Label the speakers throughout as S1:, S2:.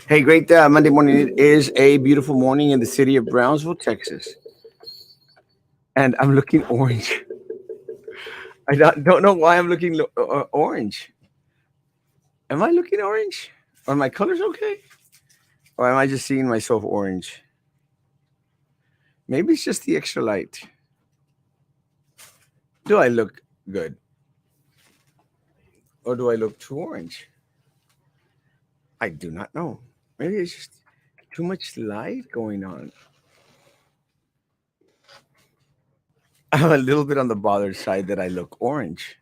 S1: Hey, great Monday morning. It is a beautiful morning in the city of Brownsville, Texas, and I'm looking orange. I don't know why I'm looking orange. Am I looking orange? Are my colors okay? Or am I just seeing myself orange? Maybe it's just the extra light. Do I look good? Or do I look too orange? I do not know. Maybe it's just too much light going on. I'm a little bit on the bothered side that I look orange.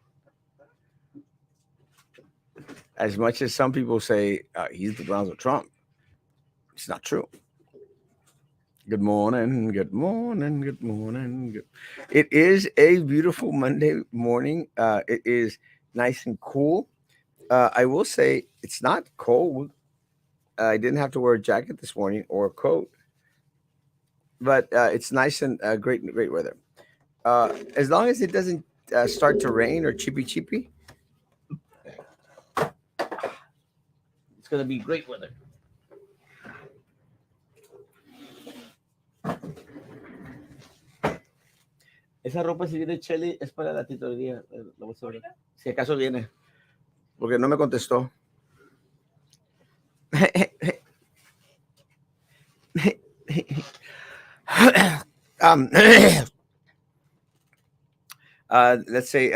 S1: As much as some people say he's the Brownsville Trump, it's not true. Good morning, good morning, good morning. It is a beautiful Monday morning. It is nice and cool. I will say it's not cold. I didn't have to wear a jacket this morning or a coat, but it's nice and great weather. As long as it doesn't start to rain or chippy chippy, it's gonna be great weather. Esa ropa si viene Chelly es para la titorería. Lo voy a saber. Si acaso viene, porque no me contestó. um, let's say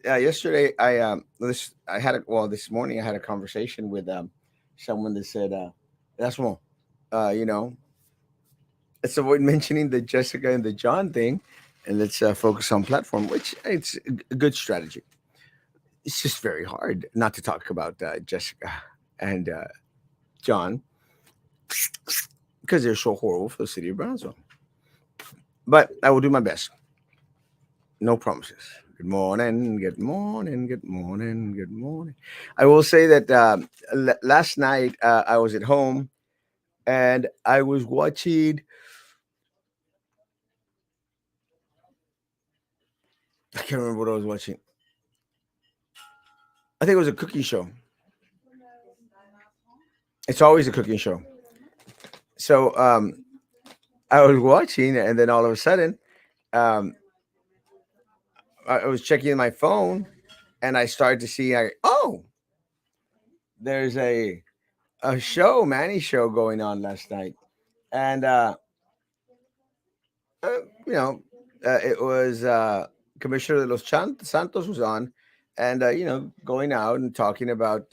S1: yesterday I had this morning I had a conversation with someone that said Erasmo, you know, let's avoid mentioning the Jessica and the John thing, and let's focus on platform, which it's a good strategy. It's just very hard not to talk about Jessica and John because they're so horrible for the city of Brownsville. But I will do my best. No promises. Good morning, good morning, good morning, good morning. I will say that last night I was at home and I was watching. I can't remember what I was watching. I think it was a cooking show. It's always a cooking show. So I was watching, and then all of a sudden, um, I was checking my phone, and I started to see, oh, there's a show, Manny show going on last night, and uh, you know, it was Commissioner de los Santos was on, and going out and talking about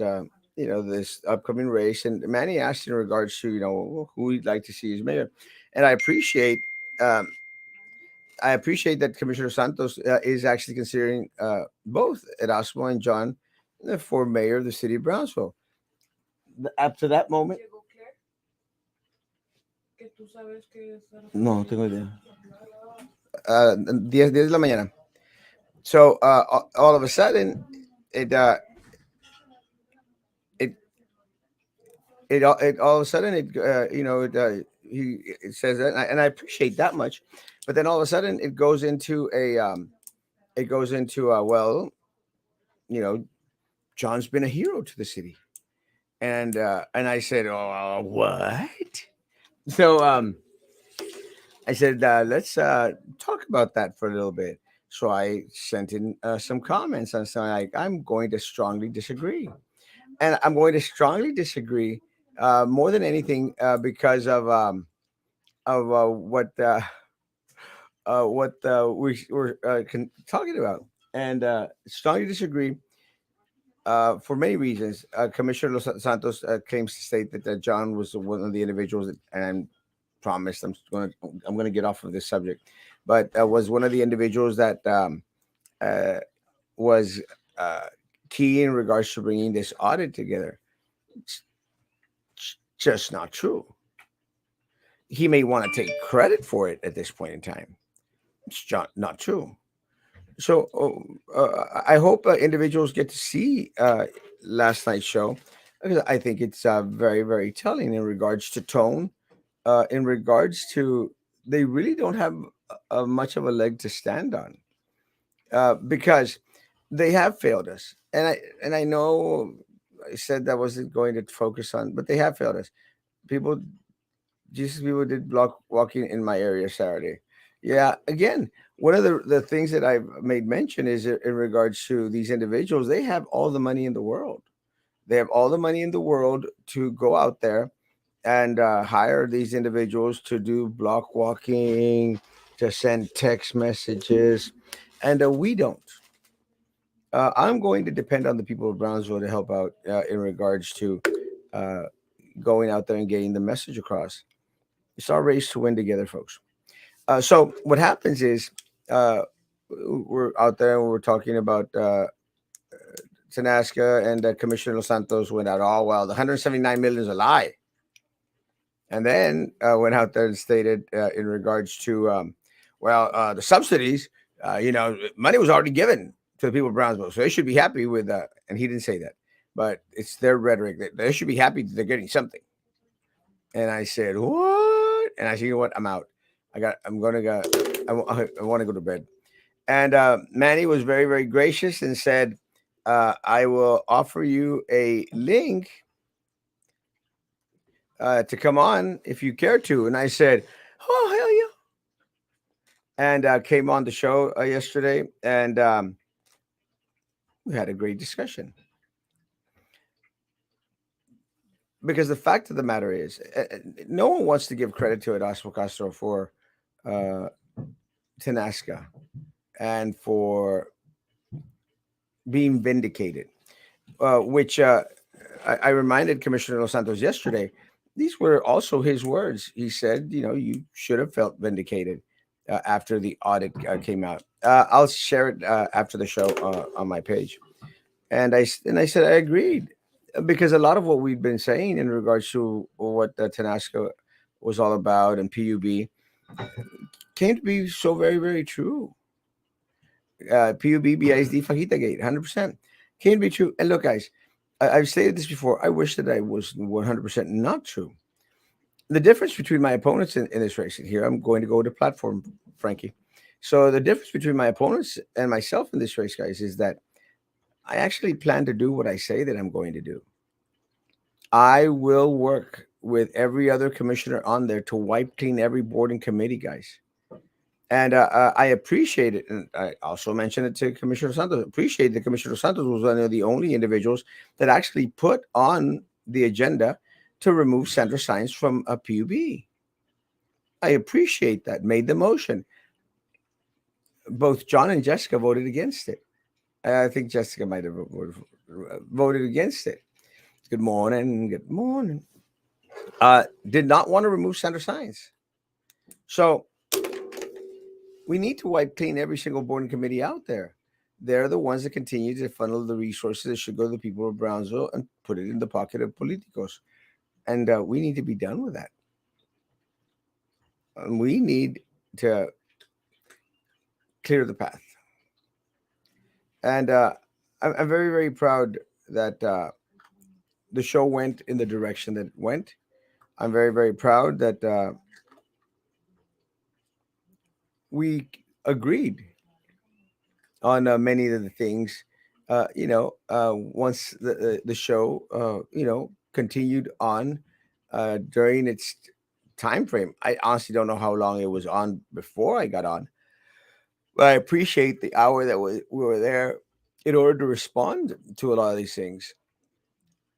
S1: this upcoming race. And Manny asked in regards to who he'd like to see as mayor, and um, I appreciate that Commissioner Santos is actually considering both Erasmo and John for mayor of the city of Brownsville. Up to that moment, no tengo idea. 10 de la mañana. So all of a sudden, it it it all of a sudden it says that, and I appreciate that much, but then all of a sudden it goes into well, you know, John's been a hero to the city, and I said, oh, what? So I said, let's talk about that for a little bit. So I sent in some comments and so I'm going to strongly disagree. And I'm going to strongly disagree more than anything because of what we were talking about. And strongly disagree for many reasons. Commissioner Los Santos claims to state that John was one of the individuals that, and promised I'm going to get off of this subject, but was one of the individuals that uh, was uh, key in regards to bringing this audit together. It's just not true. He may want to take credit for it at this point in time. It's not true. So I hope individuals get to see last night's show because I think it's very telling in regards to tone, in regards to they really don't have much of a leg to stand on because they have failed us, and I know I said that wasn't going to focus on, but they have failed us. People, Jesus, people did block walking in my area Saturday. Yeah, again, one of the things that I've made mention is in regards to these individuals. They have all the money in the world. They have all the money in the world to go out there and hire these individuals to do block walking, to send text messages, and we don't. I'm going to depend on the people of Brownsville to help out in regards to uh, going out there and getting the message across. It's our race to win together, folks. So what happens is uh, we're out there and we're talking about Tanasca, and Commissioner Los Santos went out. Oh well, the 179 million is a lie, and then went out there and stated in regards to the subsidies. Money was already given to the people of Brownsville, so they should be happy with that. And he didn't say that, but it's their rhetoric. They should be happy that they're getting something. And I said, "What?" And I said, "You know what? I'm out. I'm gonna go. I want to go to bed." And Manny was very, very gracious and said, "I will offer you a link to come on if you care to." And I said, "Oh hell yeah!" And came on the show yesterday, and we had a great discussion. Because the fact of the matter is, no one wants to give credit to Erasmo Castro for uh, Tenasca and for being vindicated. Which I reminded Commissioner Los Santos yesterday. These were also his words. He said, you should have felt vindicated after the audit came out. I'll share it after the show on my page. And I said I agreed because a lot of what we've been saying in regards to what Tanasca was all about and PUB came to be so very, very true. PUB, BISD, Fajita Gate, 100%. Came to be true. And look, guys, I've stated this before. I wish that I was 100% not true. The difference between my opponents in this race, and here I'm going to go to platform, Frankie. So the difference between my opponents and myself in this race, guys, is that I actually plan to do what I say that I'm going to do. I will work with every other commissioner on there to wipe clean every board and committee, guys. And I appreciate it. And I also mentioned it to Commissioner Santos. Appreciate that Commissioner Santos was one of the only individuals that actually put on the agenda to remove Sandra Science from a PUB. I appreciate that. Made the motion. Both John and Jessica voted against it. I think Jessica might have voted against it. Good morning. Good morning. Did not want to remove Sandra Science. So we need to wipe clean every single board and committee out there. They're the ones that continue to funnel the resources that should go to the people of Brownsville and put it in the pocket of politicos. And we need to be done with that. And we need to clear the path. And I'm very, very proud that the show went in the direction that it went. I'm very, very proud that we agreed on many of the things. Once the show, continued on during its time frame. I honestly don't know how long it was on before I got on, but I appreciate the hour that we were there in order to respond to a lot of these things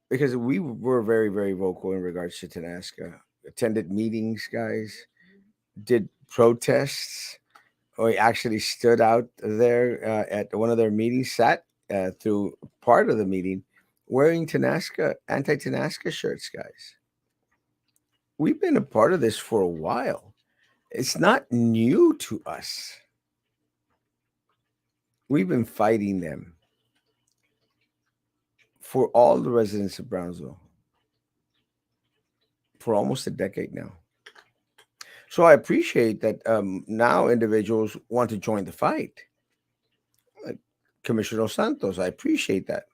S1: because we were very, very vocal in regards to Tanasca. Attended meetings, guys, did protests. We actually stood out there at one of their meetings, sat through part of the meeting wearing Tanasca, anti Tanasca shirts, guys. We've been a part of this for a while. It's not new to us. We've been fighting them for all the residents of Brownsville for almost a decade now. So I appreciate that now individuals want to join the fight. Like Commissioner Santos, I appreciate that.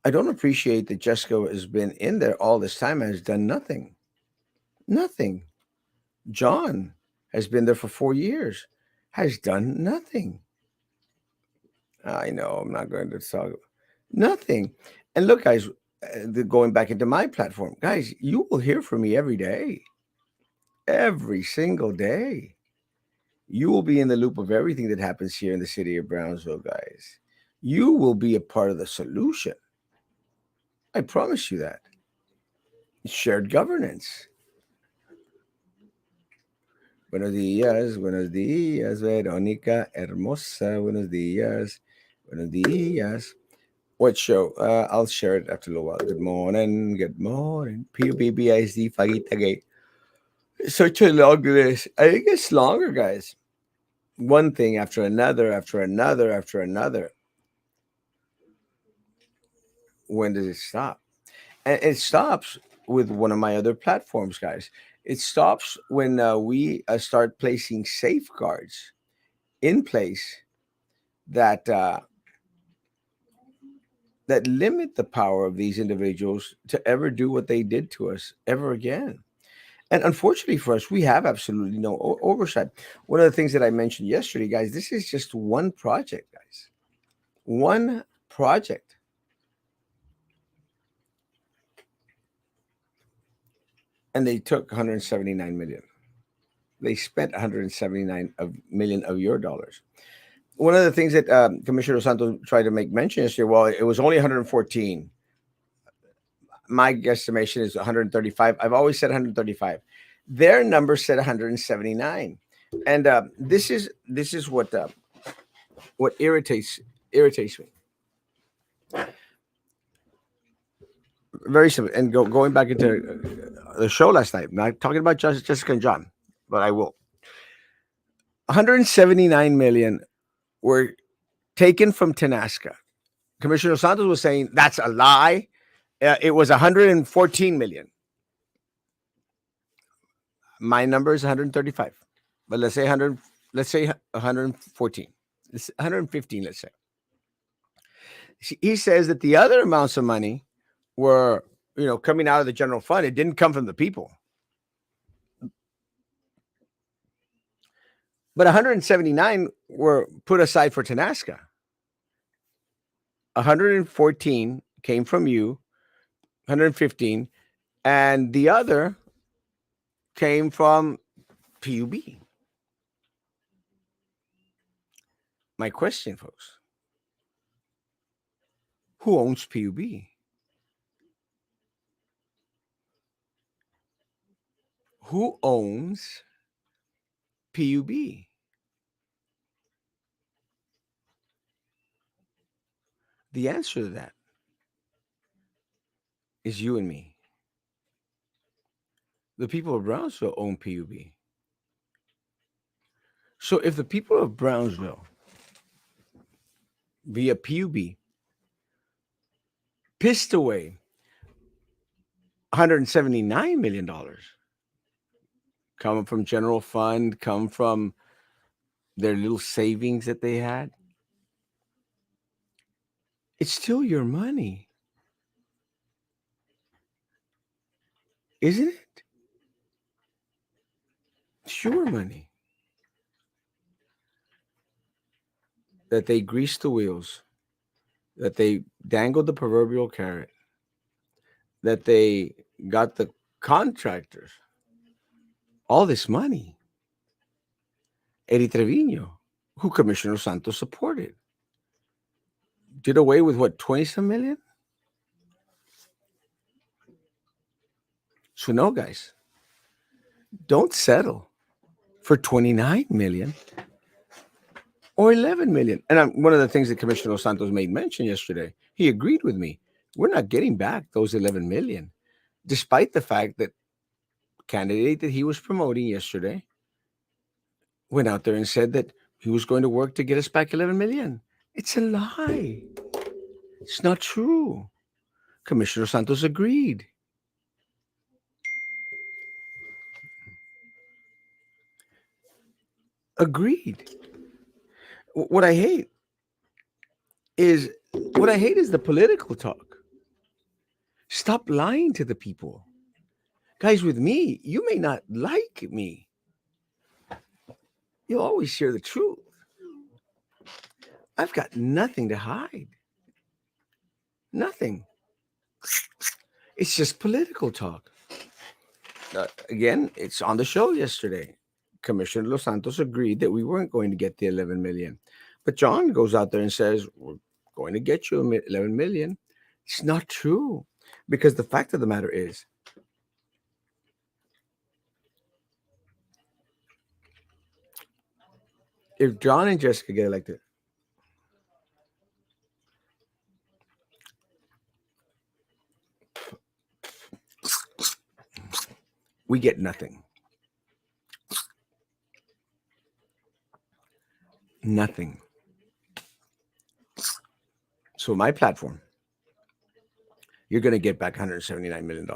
S1: I don't appreciate that Jessica has been in there all this time and has done nothing. Nothing. John has been there for 4 years, has done nothing. I know I'm not going to talk. Nothing. And look, guys, going back into my platform, guys, you will hear from me every day, every single day. You will be in the loop of everything that happens here in the city of Brownsville, guys. You will be a part of the solution. I promise you that. Shared governance. Buenos días, Verónica Hermosa, buenos días, buenos días. What show? I'll share it after a little while. Good morning, good morning. PUBBISD, Fagita Gate. Such a long list. I think it's longer, guys. One thing after another, after another, after another. When does it stop? And it stops with one of my other platforms, guys. It stops when we start placing safeguards in place that that limit the power of these individuals to ever do what they did to us ever again. And unfortunately for us, we have absolutely no oversight. One of the things that I mentioned yesterday, guys, this is just one project, guys. One project. And they took 179 million. They spent 179 million of your dollars. One of the things that Commissioner Santos tried to make mention is here, well, it was only 114. My guesstimation is 135. I've always said 135. Their number said 179, and this is what irritates me. Very simple. And going back into the show last night, not talking about Jessica and John, but I will. 179 million were taken from Tenasca. Commissioner Santos was saying that's a lie. It was 114 million. My number is 135, but let's say 100. Let's say 114. It's 115. Let's say he says that the other amounts of money were coming out of the general fund. It didn't come from the people, but 179 were put aside for Tenasca. 114 came from you. 115, and the other came from PUB. My question, folks: who owns PUB? Who owns PUB? The answer to that is you and me. The people of Brownsville own PUB. So if the people of Brownsville, via PUB, pissed away $179 million, come from general fund, come from their little savings that they had, it's still your money, isn't it? It's your money that they greased the wheels, that they dangled the proverbial carrot, that they got the contractors all this money. Eddie Trevino, who Commissioner Santos supported, did away with what, 20 some million? So, no, guys, don't settle for 29 million or 11 million. And one of the things that Commissioner Santos made mention yesterday, he agreed with me. We're not getting back those 11 million, despite the fact that candidate that he was promoting yesterday went out there and said that he was going to work to get us back 11 million. It's a lie. It's not true. Commissioner Santos agreed. Agreed. What I hate is the political talk. Stop lying to the people. Guys, with me, you may not like me. You'll always hear the truth. I've got nothing to hide. Nothing. It's just political talk. Again, it's on the show yesterday. Commissioner Los Santos agreed that we weren't going to get the 11 million. But John goes out there and says, we're going to get you 11 million. It's not true. Because the fact of the matter is, if John and Jessica get elected, we get nothing. Nothing. So, my platform, you're going to get back $179 million.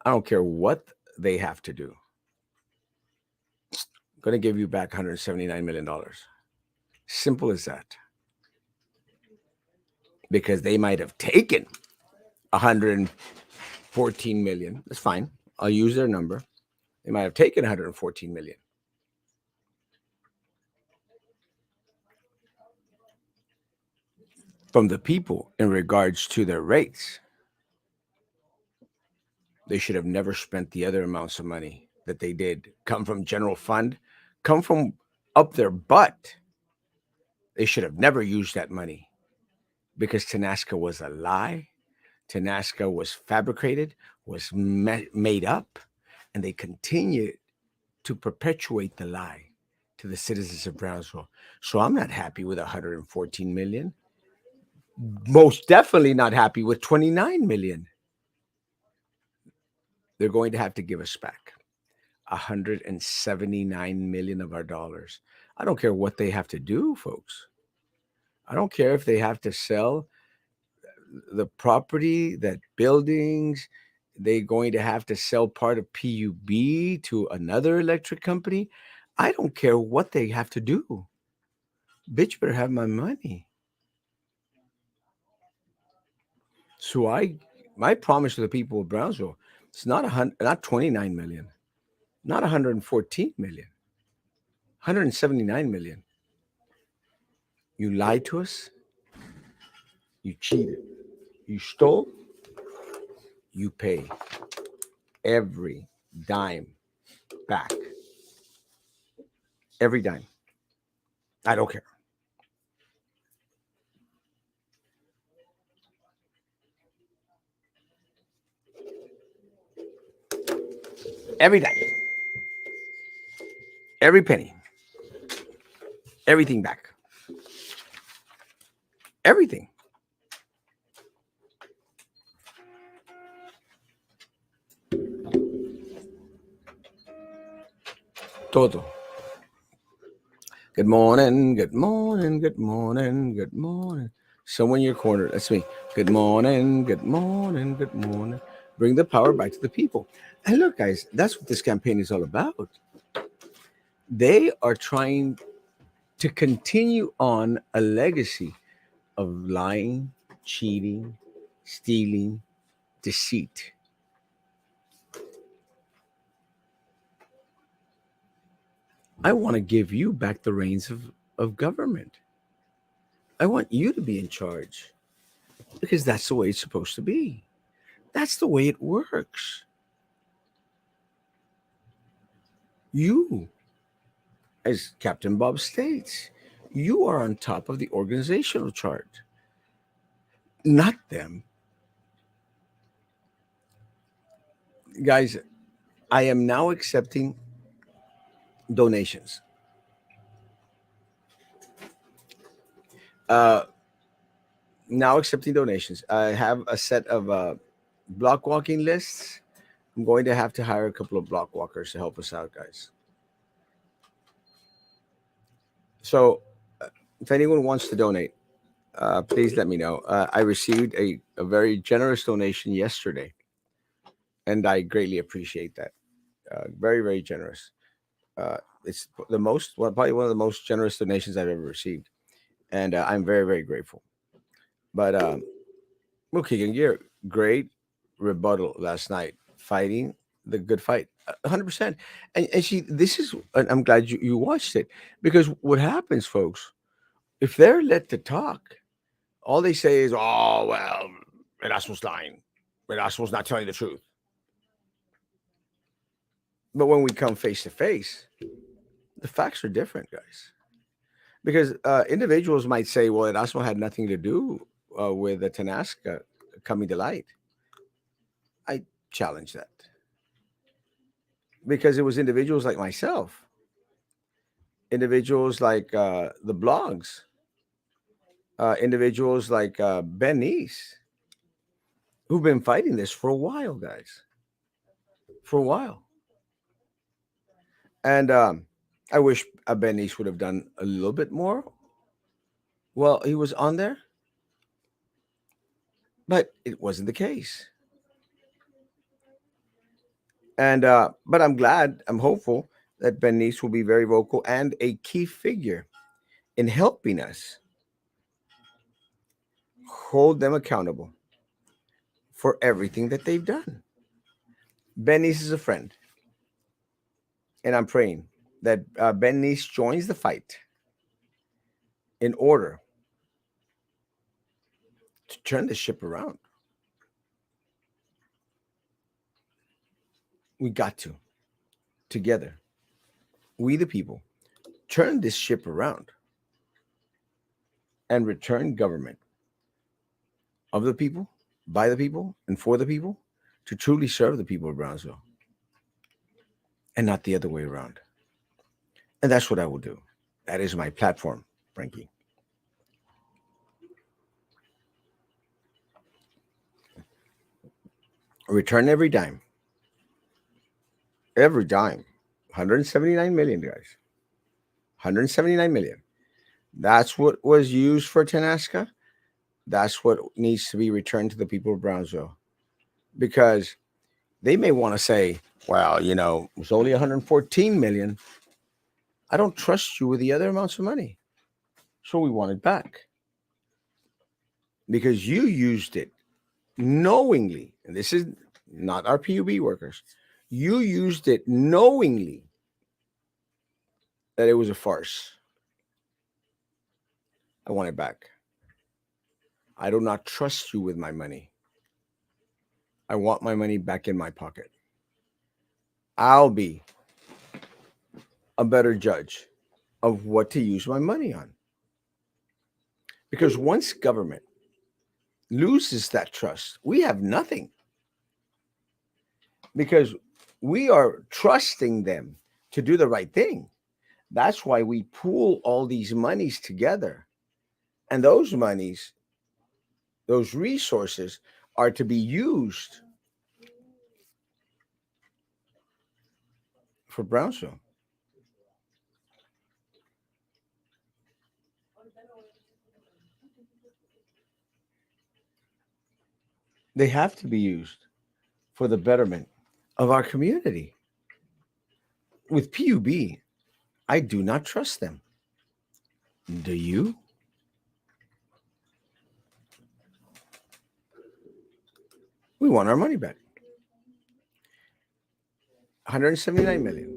S1: I don't care what they have to do. I'm going to give you back $179 million. Simple as that. Because they might have taken 114 million. That's fine. I'll use their number. They might have taken 114 million from the people in regards to their rates. They should have never spent the other amounts of money that they did come from general fund, come from up their butt. They should have never used that money because Tanasca was a lie. Tanasca was fabricated, was made up, and they continue to perpetuate the lie to the citizens of Brownsville. So I'm not happy with 114 million. Most definitely not happy with 29 million. They're going to have to give us back 179 million of our dollars. I don't care what they have to do, folks. I don't care if they have to sell the property, that buildings, they're going to have to sell part of PUB to another electric company. I don't care what they have to do. Bitch better have my money. So my promise to the people of Brownsville, it's not 29 million, not 114 million, 179 million. You lied to us, you cheated, you stole, you pay every dime back. Every dime. I don't care. Every dime. Every penny. Everything back. Everything. Todo. Good morning, good morning, good morning, good morning. Someone in your corner, that's me. Good morning, good morning, good morning. Bring the power back to the people. And look, guys, that's what this campaign is all about. They are trying to continue on a legacy of lying, cheating, stealing, deceit. I want to give you back the reins of government. I want you to be in charge because that's the way it's supposed to be. That's the way it works. You, as Captain Bob states, you are on top of the organizational chart, not them. Guys, I am now accepting donations. Uh, Now accepting donations. I have a set of block walking lists. I'm going to have to hire a couple of block walkers to help us out, guys. So, if anyone wants to donate, please let me know. I received a very generous donation yesterday, and I greatly appreciate that. Very, very generous. It's the most, well, probably one of the most generous donations I've ever received, and I'm very, very grateful. But okay, and you're great rebuttal last night, fighting the good fight, 100%. And see, this is, and I'm glad you watched it because what happens, folks, if they're let to talk, all they say is, "Oh well." Erasmo's lying. Erasmo's not telling the truth. But when we come face to face, the facts are different, guys. Because individuals might say, well, Erasmo had nothing to do with the Tanasca coming to light. I challenge that because it was individuals like myself, individuals like the blogs, individuals like Ben Neese, who've been fighting this for a while, guys, for a while. And I wish Ben Neese would have done a little bit more. Well, he was on there, but it wasn't the case. And but I'm glad, I'm hopeful that Ben Neese will be very vocal and a key figure in helping us hold them accountable for everything that they've done. Ben Neese is a friend, and I'm praying that Ben Neese joins the fight in order to turn the ship around. We got to, together, we the people, turn this ship around and return government of the people, by the people, and for the people to truly serve the people of Brownsville and not the other way around. And that's what I will do. That is my platform, Frankie. Return every dime. Every dime. 179 million, guys. 179 million. That's what was used for Tanasca. That's what needs to be returned to the people of Brownsville. Because they may want to say, well, you know, it was only 114 million. I don't trust you with the other amounts of money. So we want it back. Because you used it knowingly, and this is not our PUB workers, you used it knowingly that it was a farce. I want it back. I do not trust you with my money. I want my money back in my pocket. I'll be a better judge of what to use my money on. Because once government loses that trust, we have nothing. Because we are trusting them to do the right thing. That's why we pool all these monies together. And those monies, those resources are to be used for Brownsville. They have to be used for the betterment of our community. With PUB, I do not trust them. Do you? We want our money back. 179 million.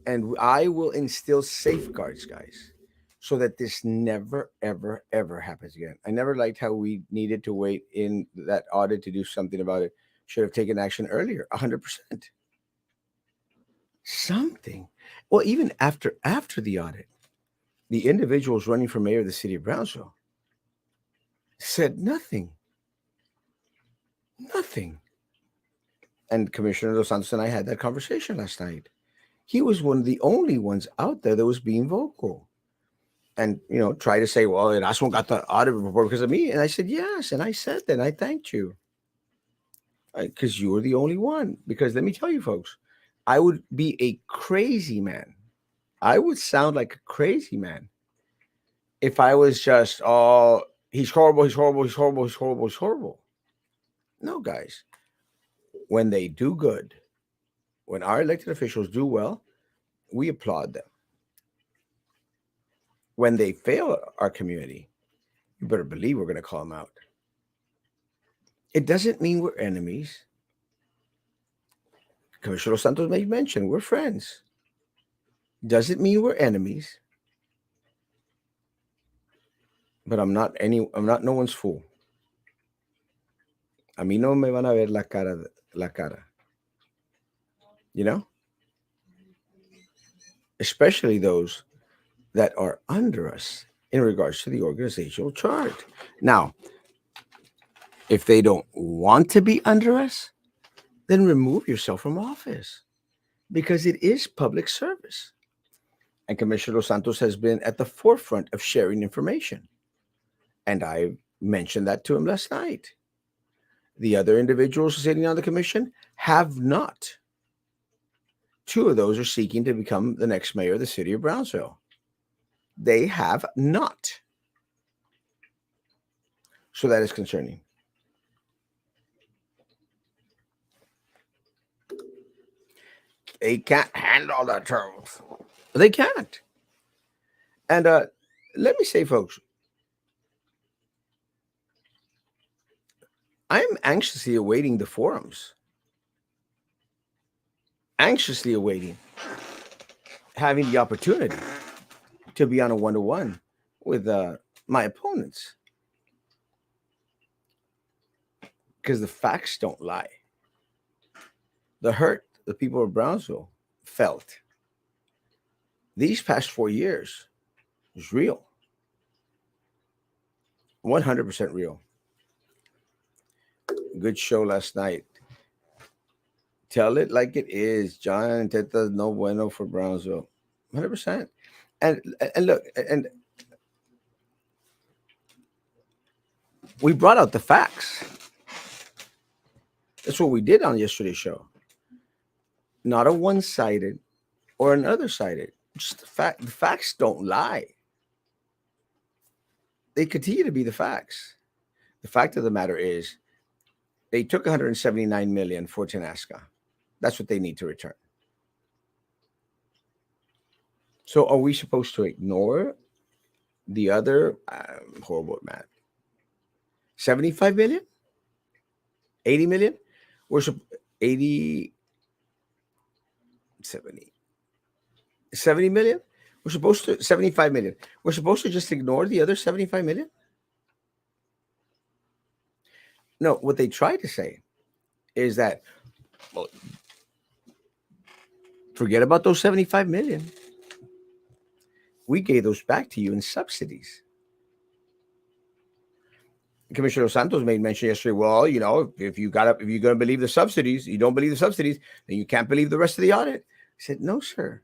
S1: And I will instill safeguards, guys, so that this never, ever, ever happens again. I never liked how we needed to wait in that audit to do something about it. Should have taken action earlier, 100%. Something. Well, even after the audit, the individuals running for mayor of the city of Brownsville said nothing. Nothing. And Commissioner Dos Santos and I had that conversation last night. He was one of the only ones out there that was being vocal. And, you know, try to say, well, Erasmo got the audit report because of me. And I said, yes. And I said that. And I thanked you because you were the only one. Because let me tell you, folks, I would be a crazy man. I would sound like a crazy man if I was just, oh, he's horrible, he's horrible, he's horrible, he's horrible, he's horrible. No, guys. When they do good, when our elected officials do well, we applaud them. When they fail our community, you better believe we're going to call them out. It doesn't mean we're enemies. Commissioner Santos made mention we're friends. Doesn't mean we're enemies. But I'm not no one's fool. A mí no me van a ver la cara, you know, especially those that are under us in regards to the organizational chart. Now, if they don't want to be under us, then remove yourself from office because it is public service. And Commissioner Los Santos has been at the forefront of sharing information. And I mentioned that to him last night. The other individuals sitting on the commission have not. Two of those are seeking to become the next mayor of the city of Brownsville. They have not. So that is concerning. They can't handle the truth. They can't. And let me say, folks, I'm anxiously awaiting the forums, anxiously awaiting having the opportunity to be on a one-to-one with my opponents because the facts don't lie. The hurt the people of Brownsville felt these past 4 years is real, 100% real. Good show last night. Tell it like it is. John Teta no bueno for Brownsville, 100%. And look, and we brought out the facts. That's what we did on yesterday's show. Not a one-sided or another sided. Just the fact. The facts don't lie. They continue to be the facts. The fact of the matter is, they took 179 million for Tenasca. That's what they need to return. So, are we supposed to ignore the other horrible math? 75 million, 80 million. We're 80, 70, 70 million. We're supposed to 75 million. We're supposed to just ignore the other 75 million. No, what they try to say is that, well, forget about those 75 million. We gave those back to you in subsidies. Commissioner Santos made mention yesterday. Well, you know, if you're going to believe the subsidies, you don't believe the subsidies, then you can't believe the rest of the audit. I said, no, sir.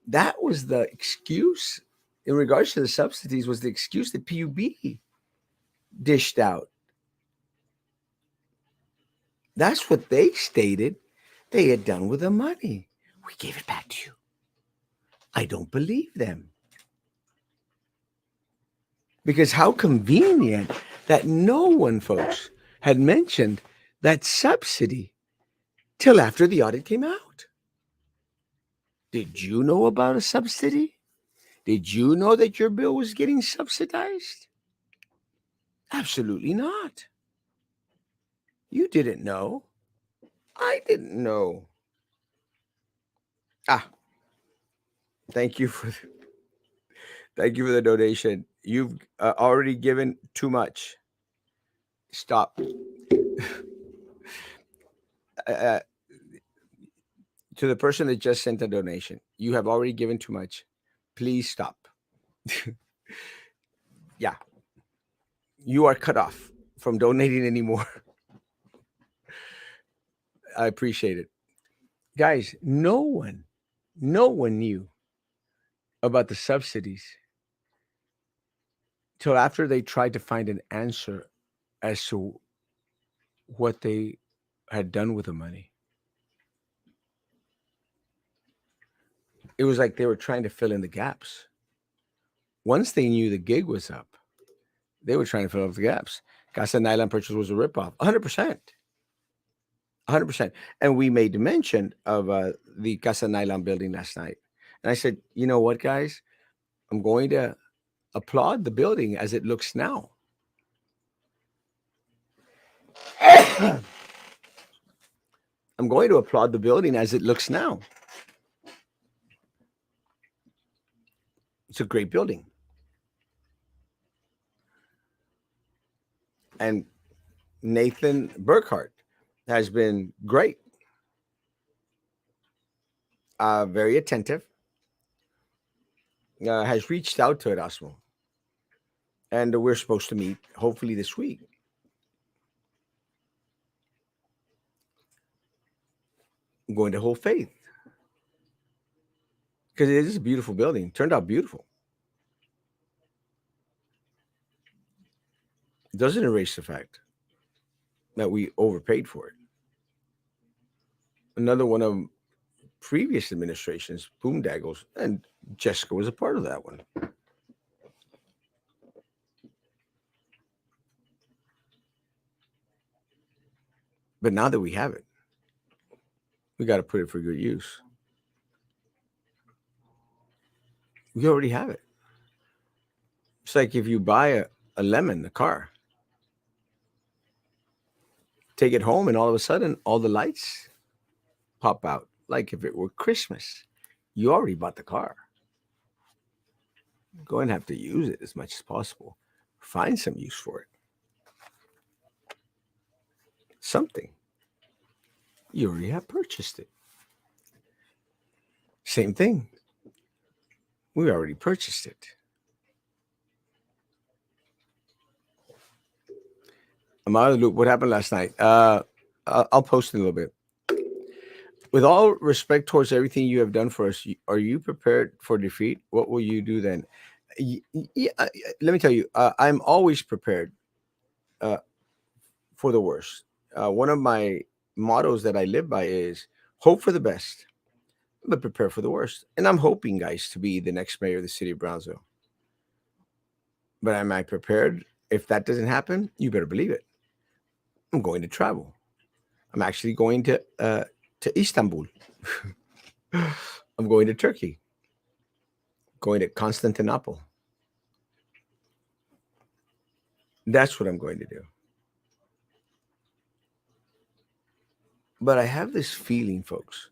S1: That was the excuse in regards to the subsidies. Was the excuse that PUB dished out. That's what they stated they had done with the money. We gave it back to you. I don't believe them. Because how convenient that no one, folks, had mentioned that subsidy till after the audit came out. Did you know about a subsidy? Did you know that your bill was getting subsidized? Absolutely not. You didn't know. I didn't know. Ah, thank you for thank you for the donation. You've already given too much. Stop. uh, to the person that just sent a donation, you have already given too much. Please stop. Yeah, you are cut off from donating anymore. I appreciate it. Guys, no one knew about the subsidies till after they tried to find an answer as to what they had done with the money. It was like they were trying to fill in the gaps. Once they knew the gig was up, they were trying to fill up the gaps. Casa Nylon purchase was a ripoff, 100%. 100%. And we made mention of the Casa Nylon building last night. And I said, you know what, guys? I'm going to applaud the building as it looks now. I'm going to applaud the building as it looks now. It's a great building. And Nathan Burkhart has been great, very attentive, has reached out to Erasmo, and we're supposed to meet hopefully this week. I'm going to Whole Faith because it is a beautiful building. Turned out beautiful. Doesn't erase the fact that we overpaid for it. Another one of previous administrations, boondaggles, and Jessica was a part of that one. But now that we have it, we got to put it for good use. We already have it. It's like if you buy a lemon, a car, take it home, and all of a sudden, all the lights pop out like if it were Christmas. You already bought the car. Go and have to use it as much as possible. Find some use for it. Something. You already have purchased it. Same thing. We already purchased it. I'm out of the loop. What happened last night? I'll post in a little bit. With all respect towards everything you have done for us, are you prepared for defeat? What will you do then? Let me tell you, I'm always prepared uh, for the worst. One of my mottos that I live by is hope for the best, but prepare for the worst. And I'm hoping, guys, to be the next mayor of the city of Brownsville. But am I prepared? If that doesn't happen, you better believe it. I'm going to travel. I'm actually going to Istanbul. I'm going to Turkey. Going to Constantinople. That's what I'm going to do. But I have this feeling, folks,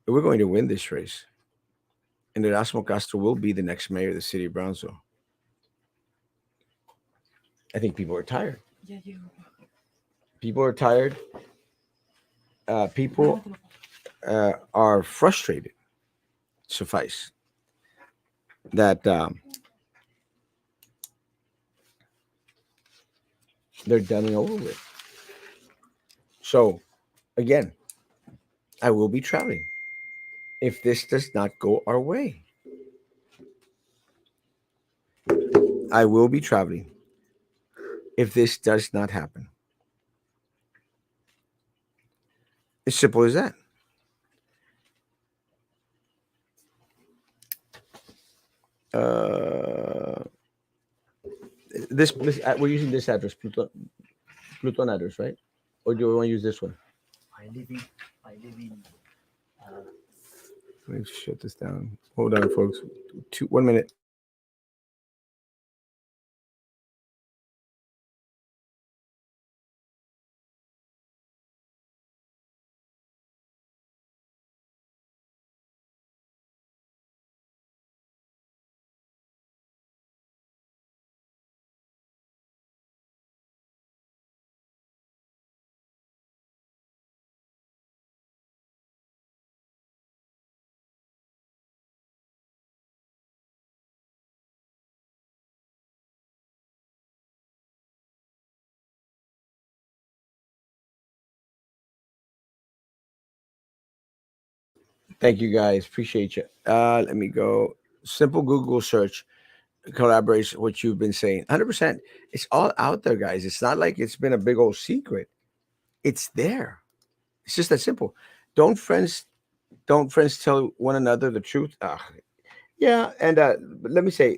S1: that we're going to win this race, and that Erasmo Castro will be the next mayor of the city of Brownsville. I think people are tired. People are tired. People are frustrated. Suffice that they're done and over with. So, again, I will be traveling if this does not go our way. I will be traveling if this does not happen. As simple as that. Uh, this we're using this address, Pluton address, right? Or do you want to use this one?
S2: I live in I live in
S1: Let me shut this down. Hold on, folks. 1 minute. Thank you, guys. Appreciate you. Let me go. Simple Google search corroborates what you've been saying. 100%. It's all out there, guys. It's not like it's been a big old secret. It's there. It's just that simple. Don't friends don't friends tell one another the truth? Yeah, and let me say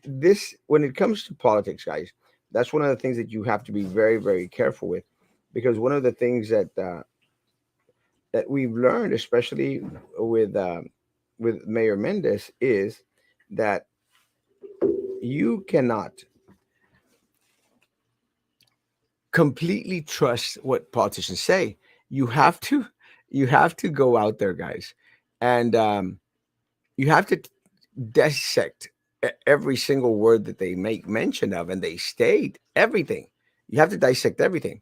S1: this: when it comes to politics, guys, that's one of the things that you have to be very, very careful with, because one of the things that we've learned, especially with Mayor Mendez, is that you cannot completely trust what politicians say. You have to you have to go out there, guys, and you have to dissect every single word that they make mention of, and they state everything. You have to dissect everything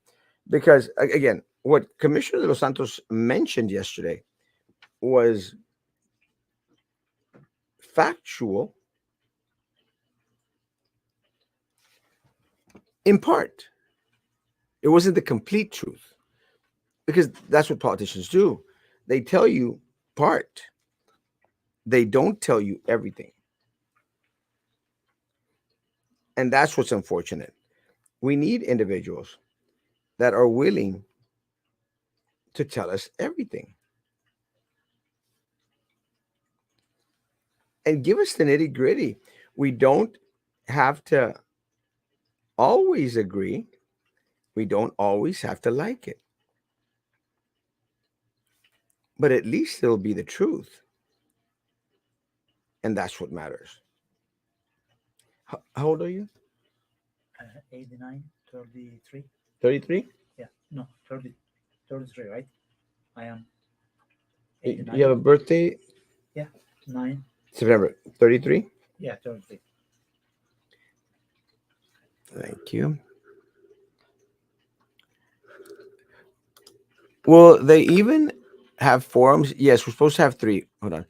S1: because, again, what Commissioner de los Santos mentioned yesterday was factual in part. It wasn't the complete truth because that's what politicians do. They tell you part, they don't tell you everything. And that's what's unfortunate. We need individuals that are willing to tell us everything and give us the nitty gritty. We don't have to always agree, we don't always have to like it, but at least it'll be the truth. And that's what matters. How old are you?
S2: 89, 33.
S1: 33?
S2: Yeah, no, 30, 33, right? I am
S1: You have
S2: 89.
S1: a birthday?
S2: Yeah, 9.
S1: September 33?
S2: Yeah, 33.
S1: Thank you. Well, they even have forums. Yes, we're supposed to have three. Hold on.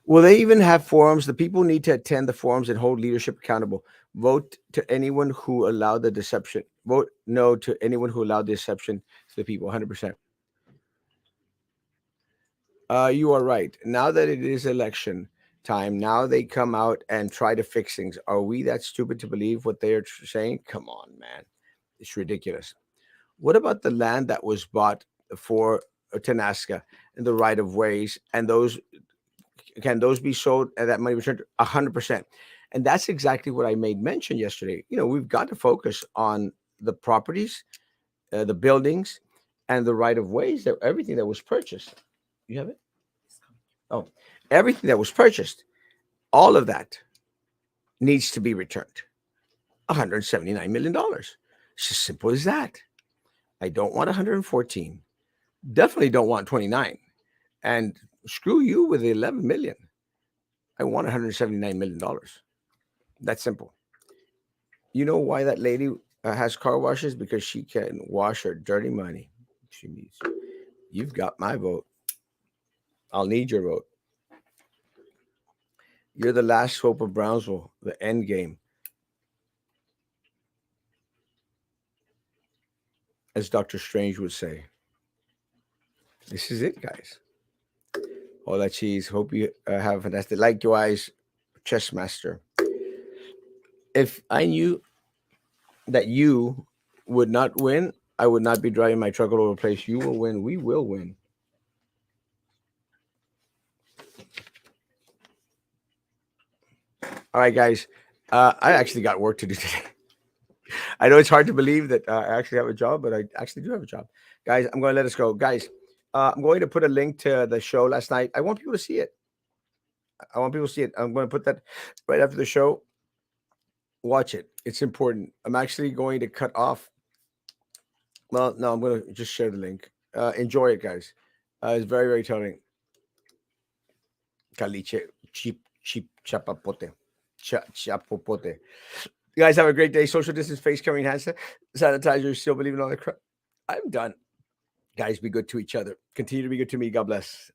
S1: Well, they even have forums. The people need to attend the forums and hold leadership accountable. Vote to anyone who allowed the deception. Vote no to anyone who allowed the deception to the people. 100%. You are right. Now that it is election time, now they come out and try to fix things. Are we that stupid to believe what they are saying? Come on, man. It's ridiculous. What about the land that was bought for Tanaska and the right of ways, and those can those be sold and that money returned? 100%. And that's exactly what I made mention yesterday. We've got to focus on the properties, the buildings, and the right of ways, that everything that was purchased. You have it?
S2: It's coming.
S1: Oh, everything that was purchased, all of that needs to be returned. $179 million. It's as simple as that. I don't want 114. Definitely don't want 29. And screw you with the 11 million. I want $179 million. That's simple. You know why that lady has car washes? Because she can wash her dirty money. She needs. You've got my vote. I'll need your vote. You're the last hope of Brownsville, the end game, as Dr. Strange would say. This is it, guys. All that cheese. Hope you have a fantastic. Likewise, Chess Master. If I knew that you would not win, I would not be driving my truck all over the place. You will win. We will win. All right, guys. I actually got work to do today. I know it's hard to believe that I actually have a job, but I actually do have a job. Guys, I'm going to let us go. Guys, I'm going to put a link to the show last night. I want people to see it. I want people to see it. I'm going to put that right after the show. Watch it. It's important. I'm actually going to cut off. Well, no, I'm going to just share the link. Enjoy it, guys. It's very, very telling. Caliche, cheap, chapapote, chapopote. You guys have a great day. Social distance, face covering, hand sanitizer. Still believing all the crap. I'm done. Guys, be good to each other. Continue to be good to me. God bless.